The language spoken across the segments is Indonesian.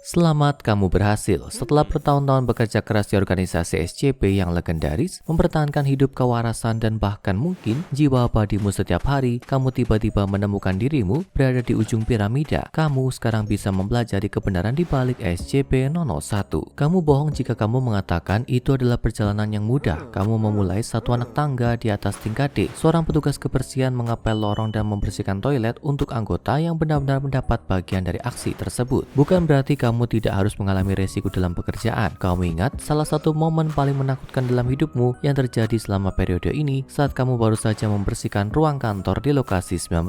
Selamat kamu berhasil. Setelah bertahun-tahun bekerja keras di organisasi SCP yang legendaris, mempertahankan hidup kewarasan dan bahkan mungkin jiwa abadimu setiap hari, kamu tiba-tiba menemukan dirimu berada di ujung piramida. Kamu sekarang bisa mempelajari kebenaran di balik SCP-001. Kamu bohong jika kamu mengatakan itu adalah perjalanan yang mudah. Kamu memulai satu anak tangga di atas tingkat D. Seorang petugas kebersihan mengepel lorong dan membersihkan toilet untuk anggota yang benar-benar mendapat bagian dari aksi tersebut. Bukan berarti kamu tidak harus mengalami resiko dalam pekerjaan. Kamu ingat salah satu momen paling menakutkan dalam hidupmu yang terjadi selama periode ini saat kamu baru saja membersihkan ruang kantor di lokasi 19.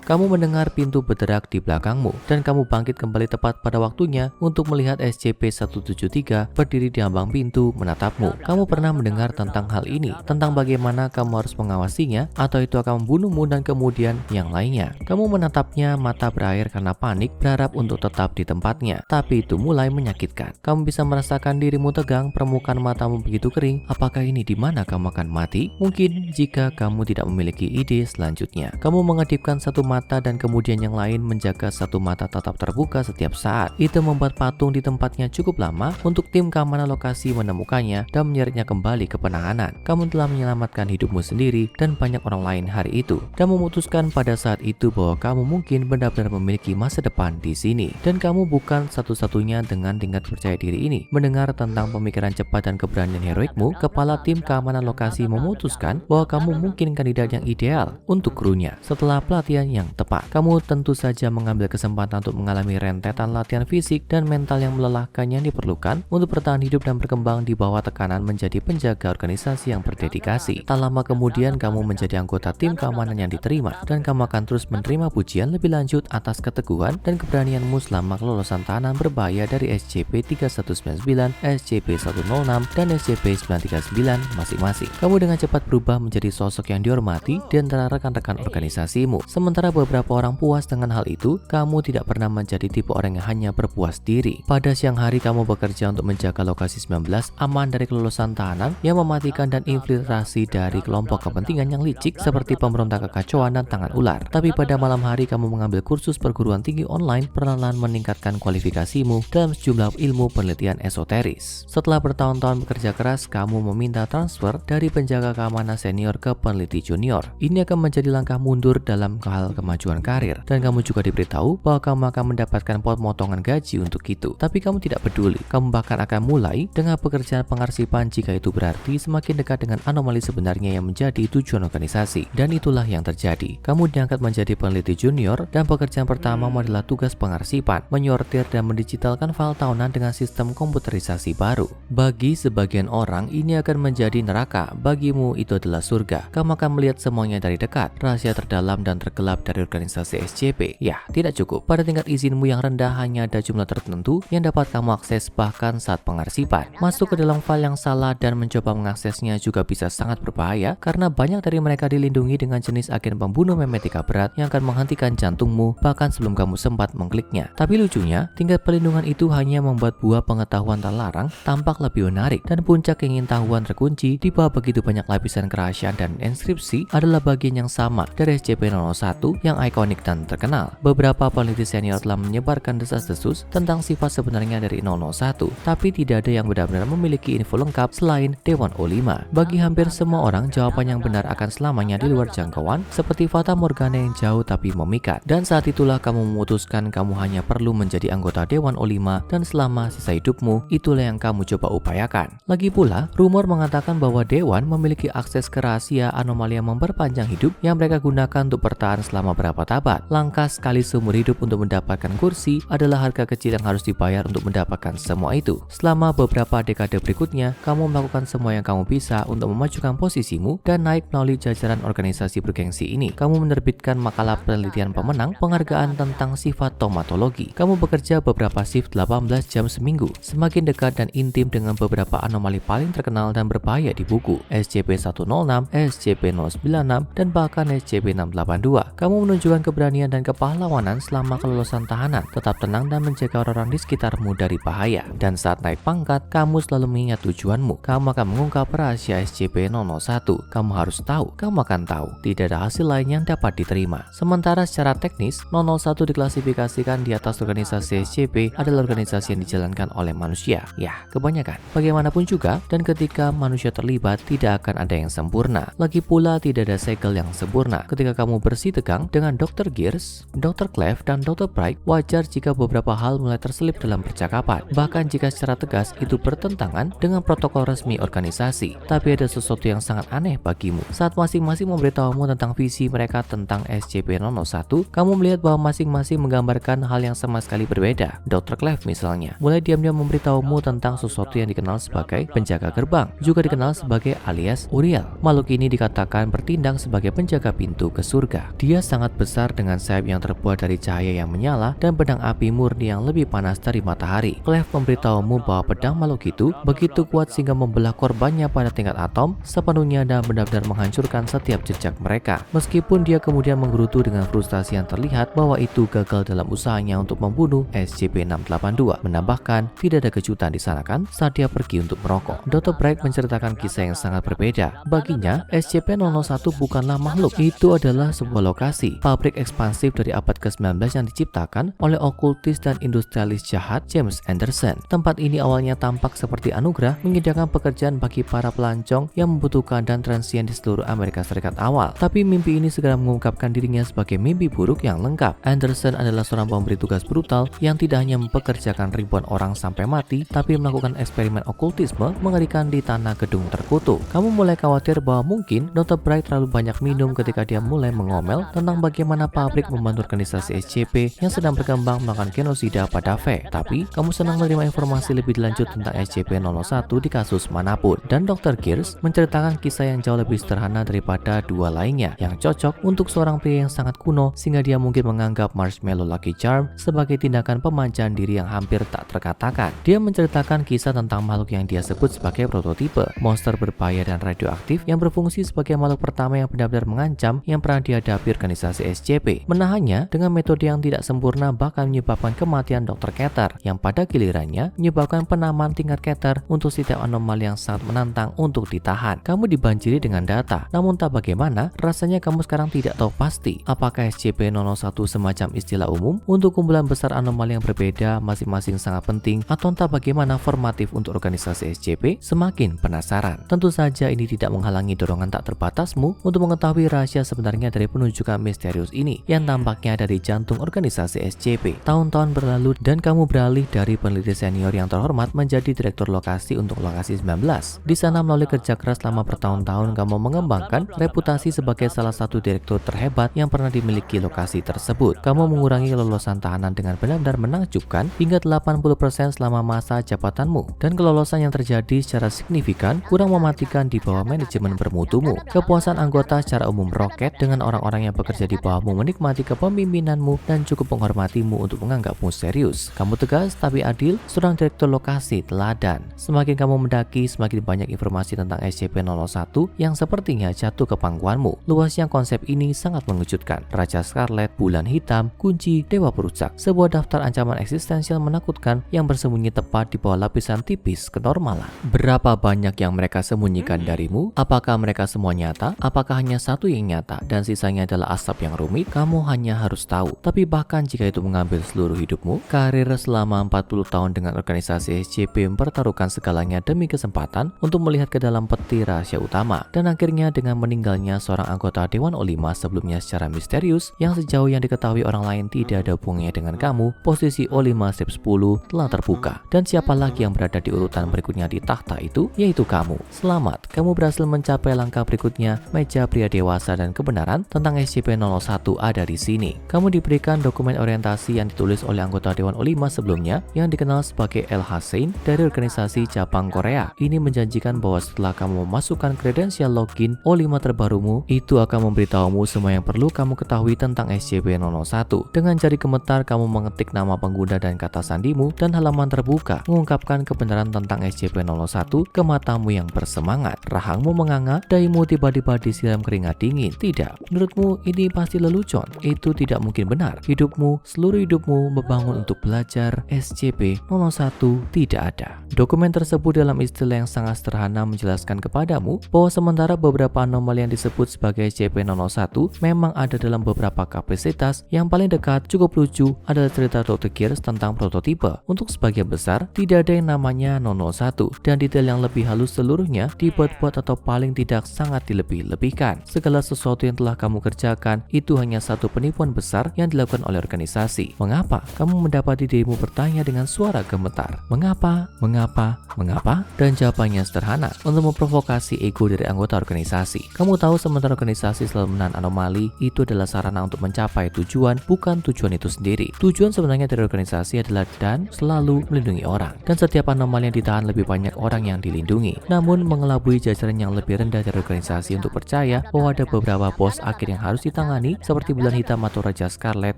Kamu mendengar pintu berderak di belakangmu dan kamu bangkit kembali tepat pada waktunya untuk melihat SCP-173 berdiri di ambang pintu menatapmu. Kamu pernah mendengar tentang hal ini, tentang bagaimana kamu harus mengawasinya atau itu akan membunuhmu dan kemudian yang lainnya. Kamu menatapnya, mata berair karena panik, berharap untuk tetap di tempatnya. Tapi itu mulai menyakitkan. Kamu bisa merasakan dirimu tegang, permukaan matamu begitu kering. Apakah ini di mana kamu akan mati? Mungkin jika kamu tidak memiliki ide selanjutnya. Kamu mengedipkan satu mata dan kemudian yang lain menjaga satu mata tetap terbuka setiap saat. Itu membuat patung di tempatnya cukup lama untuk tim keamanan lokasi menemukannya dan menyeretnya kembali ke penahanan. Kamu telah menyelamatkan hidupmu sendiri dan banyak orang lain hari itu dan memutuskan pada saat itu bahwa kamu mungkin benar-benar memiliki masa depan di sini. Dan kamu bukan satu-satunya dengan tingkat percaya diri ini. Mendengar tentang pemikiran cepat dan keberanian heroikmu, kepala tim keamanan lokasi memutuskan bahwa kamu mungkin kandidat yang ideal untuk krunya. Setelah pelatihan yang tepat, kamu tentu saja mengambil kesempatan untuk mengalami rentetan latihan fisik dan mental yang melelahkan yang diperlukan untuk bertahan hidup dan berkembang di bawah tekanan menjadi penjaga organisasi yang berdedikasi. Tak lama kemudian kamu menjadi anggota tim keamanan yang diterima dan kamu akan terus menerima pujian lebih lanjut atas keteguhan dan keberanianmu selama kelolosan tahanan berbahaya dari SCP-3199, SCP-106, dan SCP-939 masing-masing. Kamu dengan cepat berubah menjadi sosok yang dihormati di antara rekan-rekan organisasimu. Sementara beberapa orang puas dengan hal itu, kamu tidak pernah menjadi tipe orang yang hanya berpuas diri. Pada siang hari kamu bekerja untuk menjaga lokasi 19 aman dari kelolosan tahanan yang mematikan dan infiltrasi dari kelompok kepentingan yang licik seperti pemberontak kekacauan dan tangan ular. Tapi pada malam hari kamu mengambil kursus perguruan tinggi online perlahan meningkatkan kualifikasimu dalam sejumlah ilmu penelitian esoteris. Setelah bertahun-tahun bekerja keras, kamu meminta transfer dari penjaga keamanan senior ke peneliti junior. Ini akan menjadi langkah mundur dalam hal kemajuan karir, dan kamu juga diberitahu bahwa kamu akan mendapatkan potongan gaji untuk itu. Tapi kamu tidak peduli. Kamu bahkan akan mulai dengan pekerjaan pengarsipan jika itu berarti semakin dekat dengan anomali sebenarnya yang menjadi tujuan organisasi. Dan itulah yang terjadi. Kamu diangkat menjadi peneliti junior dan pekerjaan pertama adalah tugas pengarsipan, menyortir dan mendigitalkan file tahunan dengan sistem komputerisasi baru. Bagi sebagian orang, ini akan menjadi neraka. Bagimu, itu adalah surga. Kamu akan melihat semuanya dari dekat, rahasia terdalam dan tergelap dari organisasi SCP. Ya, tidak cukup. Pada tingkat izinmu yang rendah, hanya ada jumlah tertentu yang dapat kamu akses bahkan saat pengarsipan. Masuk ke dalam file yang salah dan mencoba mengaksesnya juga bisa sangat berbahaya karena banyak dari mereka dilindungi dengan jenis agen pembunuh memetika berat yang akan menghentikan jantungmu bahkan sebelum kamu sempat mengkliknya. Tapi lucunya, tingkat perlindungan itu hanya membuat buah pengetahuan terlarang tampak lebih menarik, dan puncak keingintahuan terkunci di bawah begitu banyak lapisan kerahasiaan dan inskripsi adalah bagian yang sama dari SCP-001 yang ikonik dan terkenal. Beberapa peneliti senior telah menyebarkan desas-desus tentang sifat sebenarnya dari 001, tapi tidak ada yang benar-benar memiliki info lengkap selain Dewan O5. Bagi hampir semua orang, jawaban yang benar akan selamanya di luar jangkauan, seperti fata morgana yang jauh tapi memikat. Dan saat itulah kamu memutuskan kamu hanya perlu menjadi anggota Dewan O5, dan selama sisa hidupmu, itulah yang kamu coba upayakan. Lagi pula, rumor mengatakan bahwa Dewan memiliki akses ke rahasia anomali yang memperpanjang hidup yang mereka gunakan untuk bertahan selama berapa abad. Langkah sekali seumur hidup untuk mendapatkan kursi adalah harga kecil yang harus dibayar untuk mendapatkan semua itu. Selama beberapa dekade berikutnya, kamu melakukan semua yang kamu bisa untuk memajukan posisimu dan naik melalui jajaran organisasi bergengsi ini. Kamu menerbitkan makalah penelitian pemenang penghargaan tentang sifat tomatologi. Kamu bekerja beberapa shift 18 jam seminggu, semakin dekat dan intim dengan beberapa anomali paling terkenal dan berbahaya di buku, SCP-106, SCP-096, dan bahkan SCP-682. Kamu menunjukkan keberanian dan kepahlawanan selama kelolosan tahanan, tetap tenang dan menjaga orang-orang di sekitarmu dari bahaya. Dan saat naik pangkat, kamu selalu mengingat tujuanmu. Kamu akan mengungkap rahasia SCP-001. Kamu harus tahu, kamu akan tahu, tidak ada hasil lain yang dapat diterima. Sementara secara teknis, 001 diklasifikasikan di atas organisasi SCP SCP adalah organisasi yang dijalankan oleh manusia. Ya, kebanyakan. Bagaimanapun juga, dan ketika manusia terlibat, tidak akan ada yang sempurna. Lagi pula, tidak ada segel yang sempurna. Ketika kamu bersih tegang dengan Dr. Gears, Dr. Clef, dan Dr. Bright, wajar jika beberapa hal mulai terselip dalam percakapan. Bahkan jika secara tegas itu bertentangan dengan protokol resmi organisasi. Tapi ada sesuatu yang sangat aneh bagimu. Saat masing-masing memberitahumu tentang visi mereka tentang SCP-001, kamu melihat bahwa masing-masing menggambarkan hal yang sama sekali berbeda. Dr. Clef misalnya, mulai diam-diam memberitahumu tentang sesuatu yang dikenal sebagai penjaga gerbang, juga dikenal sebagai alias Uriel. Makhluk ini dikatakan bertindak sebagai penjaga pintu ke surga. Dia sangat besar dengan sayap yang terbuat dari cahaya yang menyala dan pedang api murni yang lebih panas dari matahari. Clef memberitahumu bahwa pedang makhluk itu begitu kuat sehingga membelah korbannya pada tingkat atom sepenuhnya dan benar-benar menghancurkan setiap jejak mereka. Meskipun dia kemudian menggerutu dengan frustasi yang terlihat bahwa itu gagal dalam usahanya untuk membunuh SCP-682. Menambahkan, tidak ada kejutan di sana kan saat dia pergi untuk merokok. Dr. Bright menceritakan kisah yang sangat berbeda. Baginya, SCP-001 bukanlah makhluk. Itu adalah sebuah lokasi, pabrik ekspansif dari abad ke-19 yang diciptakan oleh okultis dan industrialis jahat James Anderson. Tempat ini awalnya tampak seperti anugerah, menyediakan pekerjaan bagi para pelancong yang membutuhkan dan transien di seluruh Amerika Serikat awal. Tapi mimpi ini segera mengungkapkan dirinya sebagai mimpi buruk yang lengkap. Anderson adalah seorang pemberi tugas brutal yang tidak hanya mempekerjakan ribuan orang sampai mati, tapi melakukan eksperimen okultisme mengerikan di tanah gedung terkutuk. Kamu mulai khawatir bahwa mungkin Dr. Bright terlalu banyak minum ketika dia mulai mengomel tentang bagaimana pabrik membantu organisasi SCP yang sedang berkembang melakukan genosida pada V. Tapi, kamu senang menerima informasi lebih lanjut tentang SCP-001 di kasus manapun. Dan Dr. Gears menceritakan kisah yang jauh lebih sederhana daripada dua lainnya, yang cocok untuk seorang pria yang sangat kuno sehingga dia mungkin menganggap Marshmallow Lucky Charm sebagai tindakan pemanjaan diri yang hampir tak terkatakan. Dia menceritakan kisah tentang makhluk yang dia sebut sebagai prototipe, monster berbahaya dan radioaktif yang berfungsi sebagai makhluk pertama yang benar-benar mengancam yang pernah dihadapi organisasi SCP. Menahannya dengan metode yang tidak sempurna bahkan menyebabkan kematian Dr. Keter, yang pada gilirannya menyebabkan penamaan tingkat Keter untuk setiap anomali yang sangat menantang untuk ditahan. Kamu dibanjiri dengan data, namun tak bagaimana, rasanya kamu sekarang tidak tahu pasti apakah SCP-001 semacam istilah umum untuk kumpulan besar anomali yang berbeda, masing-masing sangat penting, atau entah bagaimana formatif untuk organisasi SCP. Semakin penasaran. Tentu saja ini tidak menghalangi dorongan tak terbatasmu untuk mengetahui rahasia sebenarnya dari penunjukan misterius ini yang tampaknya ada di jantung organisasi SCP. Tahun-tahun berlalu dan kamu beralih dari peneliti senior yang terhormat menjadi direktur lokasi untuk lokasi 19. Di sana melalui kerja keras selama bertahun-tahun kamu mengembangkan reputasi sebagai salah satu direktur terhebat yang pernah dimiliki lokasi tersebut. Kamu mengurangi kelolosan tahanan dengan benar-benar menakjubkan hingga 80% selama masa jabatanmu, dan kelolosan yang terjadi secara signifikan kurang mematikan di bawah manajemen bermutumu. Kepuasan anggota secara umum roket dengan orang-orang yang bekerja di bawahmu menikmati kepemimpinanmu dan cukup menghormatimu untuk menganggapmu serius. Kamu tegas tapi adil, seorang direktur lokasi teladan. Semakin kamu mendaki, semakin banyak informasi tentang SCP-001 yang sepertinya jatuh ke pangkuanmu. Luasnya konsep ini sangat mengejutkan. Raja Scarlet, Bulan Hitam, Kunci, Dewa Perusak. Sebuah daftar ancaman eksistensial menakutkan yang bersembunyi tepat di bawah lapisan tipis kenormalan. Berapa banyak yang mereka sembunyikan darimu? Apakah mereka semua nyata? Apakah hanya satu yang nyata dan sisanya adalah asap yang rumit? Kamu hanya harus tahu. Tapi bahkan jika itu mengambil seluruh hidupmu, karir selama 40 tahun dengan organisasi SCP mempertaruhkan segalanya demi kesempatan untuk melihat ke dalam peti rahasia utama. Dan akhirnya dengan meninggalnya seorang anggota Dewan O5 sebelumnya secara misterius, yang sejauh yang diketahui orang lain tidak ada hubungannya dengan kamu, posisi O5-10 telah terbuka. Dan siapa lagi yang berada di urutan berikutnya di tahta itu? Yaitu kamu. Selamat, kamu berhasil mencapai langkah berikutnya, meja pria dewasa dan kebenaran tentang SCP-001 ada di sini. Kamu diberikan dokumen orientasi yang ditulis oleh anggota Dewan O5 sebelumnya yang dikenal sebagai LH Sein dari organisasi Jepang Korea. Ini menjanjikan bahwa setelah kamu memasukkan kredensial login O5 terbarumu, itu akan memberitahumu semua yang perlu kamu ketahui tentang SCP-001. Dengan jari gemetar kamu mengetik nama pengguna dan kata sandimu, dan halaman terbuka mengungkapkan kebenaran tentang SCP-001 ke matamu yang bersemangat. Rahangmu menganga, dahimu tiba-tiba disiram keringat dingin. Tidak, menurutmu ini pasti lelucon. Itu tidak mungkin benar. Hidupmu, seluruh hidupmu membangun untuk belajar. SCP-001 tidak ada. Dokumen tersebut dalam istilah yang sangat sederhana menjelaskan kepadamu bahwa sementara beberapa anomali yang disebut sebagai SCP-001 memang ada dalam beberapa kapasitas, yang paling dekat cukup lucu adalah cerita Dr. Gears tentang prototipe. Untuk sebagian besar, tidak ada yang namanya 001, dan detail yang lebih halus seluruhnya dibuat-buat atau paling tidak sangat dilebih-lebihkan. Segala sesuatu yang telah kamu kerjakan itu hanya satu penipuan besar yang dilakukan oleh organisasi. Mengapa? Kamu mendapati dirimu bertanya dengan suara gemetar. Mengapa? Mengapa? Mengapa? Dan jawabannya sederhana, untuk memprovokasi ego dari anggota organisasi. Kamu tahu sementara organisasi selalu menahan anomali, itu adalah sarana untuk mencapai tujuan, bukan tujuan itu sendiri. Tujuan sebenarnya dari organisasi adalah dan selalu melindungi orang. Dan setiap anomali yang ditahan lebih banyak orang yang dilindungi. Namun mengelabui jajaran yang lebih rendah dari organisasi untuk percaya bahwa ada beberapa bos akhir yang harus ditangani, seperti Bulan Hitam atau Raja Scarlet,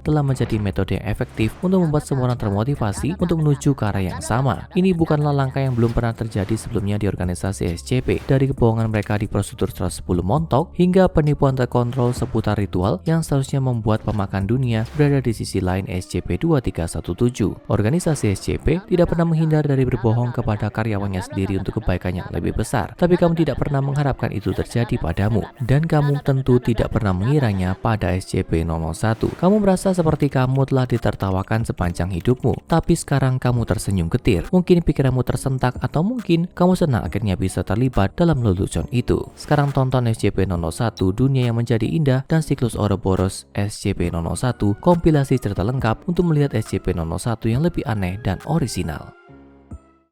telah menjadi metode yang efektif untuk membuat semua orang termotivasi untuk menuju ke arah yang sama. Ini bukanlah langkah yang belum pernah terjadi sebelumnya di organisasi SCP, dari kebohongan mereka di prosedur 110 montok hingga penipuan terkontrol seputar ritual yang seharusnya membuat pemakan dunia berada di sisi lain SCP-2317. Organisasi SCP tidak pernah menghindar dari berbohong kepada karyawannya sendiri untuk kebaikan yang lebih besar, tapi kamu tidak pernah mengharapkan itu terjadi padamu, dan kamu tentu tidak pernah mengiranya pada SCP-001. Kamu merasa seperti kamu telah ditertawakan sepanjang hidupmu, tapi sekarang kamu tersenyum getir. Mungkin pikiranmu tersentak, atau mungkin kamu senang akhirnya bisa terlibat dalam lelucon itu. Sekarang tonton SCP-001 Dunia yang Menjadi Indah dan siklus Ouroboros SCP-001 kompilasi cerita lengkap untuk melihat SCP-001 yang lebih aneh dan orisinal.